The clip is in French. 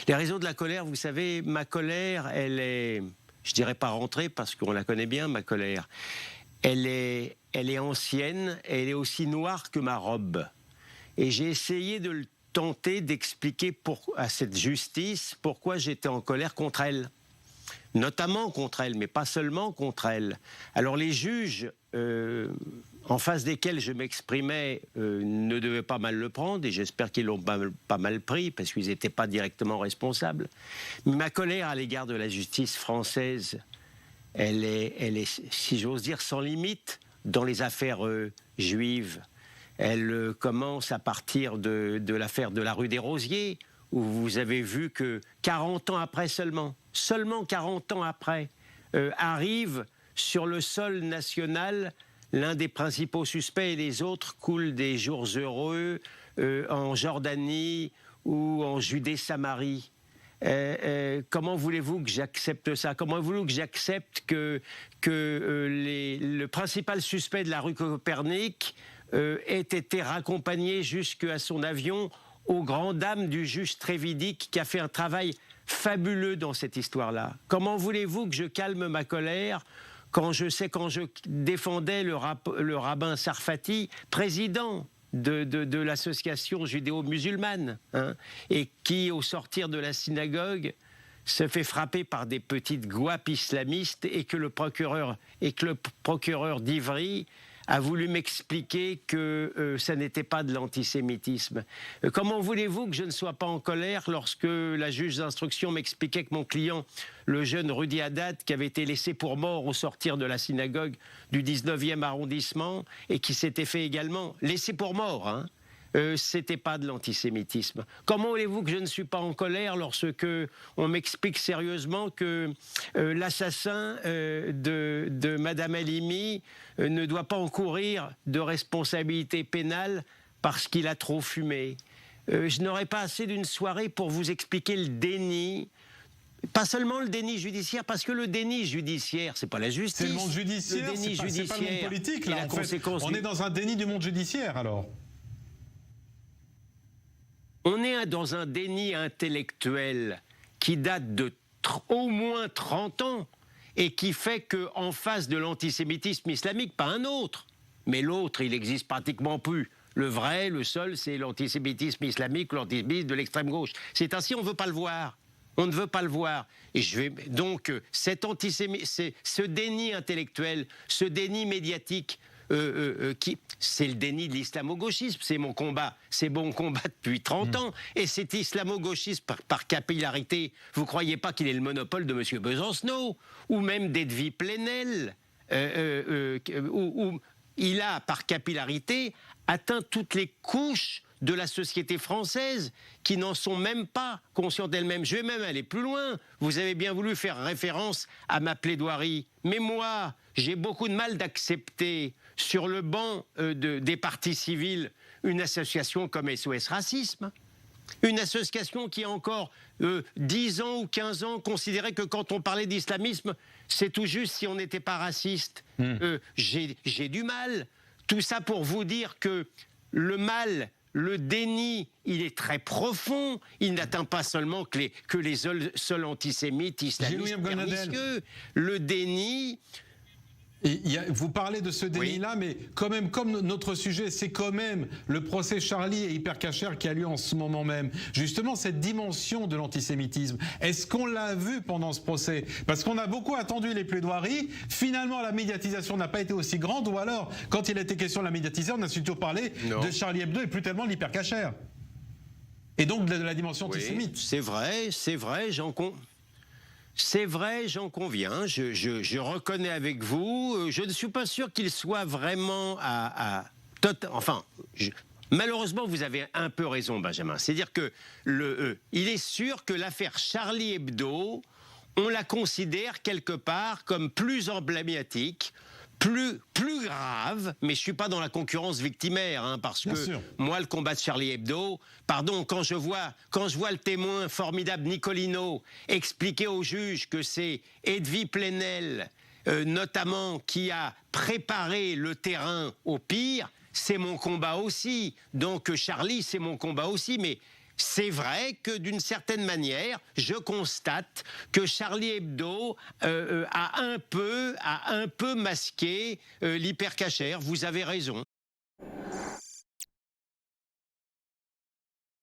Les raisons de la colère, vous savez, ma colère, elle est, je dirais pas rentrée parce qu'on la connaît bien, ma colère. Elle est ancienne, elle est aussi noire que ma robe. Et j'ai essayé de le tenter d'expliquer à cette justice pourquoi j'étais en colère contre elle. Notamment contre elle, mais pas seulement contre elle. Alors les juges, en face desquels je m'exprimais, ne devaient pas mal le prendre, et j'espère qu'ils l'ont pas mal pris, parce qu'ils n'étaient pas directement responsables. Mais ma colère à l'égard de la justice française, elle est, si j'ose dire, sans limite dans les affaires juives. Elle commence à partir de l'affaire de la rue des Rosiers, où vous avez vu que 40 ans après seulement 40 ans après, arrive sur le sol national l'un des principaux suspects et les autres coulent des jours heureux en Jordanie ou en Judée-Samarie. Comment voulez-vous que j'accepte ça? Comment voulez-vous que j'accepte que le principal suspect de la rue Copernic ait été raccompagné jusqu'à son avion aux grandes dames du juge Trévidic qui a fait un travail fabuleux dans cette histoire-là? Comment voulez-vous que je calme ma colère quand je défendais le rabbin Sarfati, président de l'association judéo-musulmane, hein, et qui, au sortir de la synagogue, se fait frapper par des petites guapes islamistes et que le procureur d'Ivry a voulu m'expliquer que ça n'était pas de l'antisémitisme. Comment voulez-vous que je ne sois pas en colère lorsque la juge d'instruction m'expliquait que mon client, le jeune Rudy Haddad, qui avait été laissé pour mort au sortir de la synagogue du 19e arrondissement et qui s'était fait également laisser pour mort, hein, c'était pas de l'antisémitisme. Comment voulez-vous que je ne suis pas en colère lorsque on m'explique sérieusement que l'assassin de Madame Halimi ne doit pas encourir de responsabilité pénale parce qu'il a trop fumé? Je n'aurais pas assez d'une soirée pour vous expliquer le déni. Pas seulement le déni judiciaire, parce que le déni judiciaire, c'est pas la justice. C'est le monde judiciaire, le déni c'est pas le monde politique, là, en fait. On est dans un déni du monde judiciaire, alors. On est dans un déni intellectuel qui date de au moins 30 ans et qui fait qu'en face de l'antisémitisme islamique, pas un autre, mais l'autre, il n'existe pratiquement plus. Le vrai, le seul, c'est l'antisémitisme islamique, l'antisémitisme de l'extrême gauche. C'est ainsi, on ne veut pas le voir. On ne veut pas le voir. Et donc, ce déni intellectuel, ce déni médiatique, c'est le déni de l'islamo-gauchisme, c'est mon combat depuis 30 ans, et cet islamo-gauchisme par capillarité, vous ne croyez pas qu'il ait le monopole de M. Besancenot, ou même d'Edwy Plenel, où il a, par capillarité, atteint toutes les couches de la société française qui n'en sont même pas conscientes d'elles-mêmes. Je vais même aller plus loin. Vous avez bien voulu faire référence à ma plaidoirie. Mais moi, j'ai beaucoup de mal d'accepter sur le banc des partis civils une association comme SOS Racisme. Une association qui a encore 10 ans ou 15 ans considérait que quand on parlait d'islamisme, c'est tout juste si on n'était pas raciste. J'ai du mal. Tout ça pour vous dire que le mal, le déni, il est très profond. Il n'atteint pas seulement que les seuls antisémites islamistes pernicieux. Le déni... Vous parlez de ce déni-là, oui. Mais quand même, comme notre sujet, c'est quand même le procès Charlie et Hyper Cacher qui a lieu en ce moment même. Justement, cette dimension de l'antisémitisme, est-ce qu'on l'a vu pendant ce procès? Parce qu'on a beaucoup attendu les plaidoiries. Finalement, la médiatisation n'a pas été aussi grande. Ou alors, quand il a été question de la médiatisation, on a surtout parlé de Charlie Hebdo et plus tellement de l'Hyper Cacher. Et donc de la dimension antisémite. C'est vrai, j'en conviens, je reconnais avec vous, je ne suis pas sûr qu'il soit vraiment malheureusement, vous avez un peu raison, Benjamin. C'est-à-dire que il est sûr que l'affaire Charlie Hebdo, on la considère quelque part comme plus emblématique, plus grave, mais je suis pas dans la concurrence victimaire, hein, parce que moi, le combat de Charlie Hebdo, pardon, quand je vois le témoin formidable Nicolino expliquer au juge que c'est Edwy Plenel, notamment, qui a préparé le terrain au pire, c'est mon combat aussi. Donc Charlie, c'est mon combat aussi, mais c'est vrai que d'une certaine manière, je constate que Charlie Hebdo a un peu masqué l'hypercachère. Vous avez raison.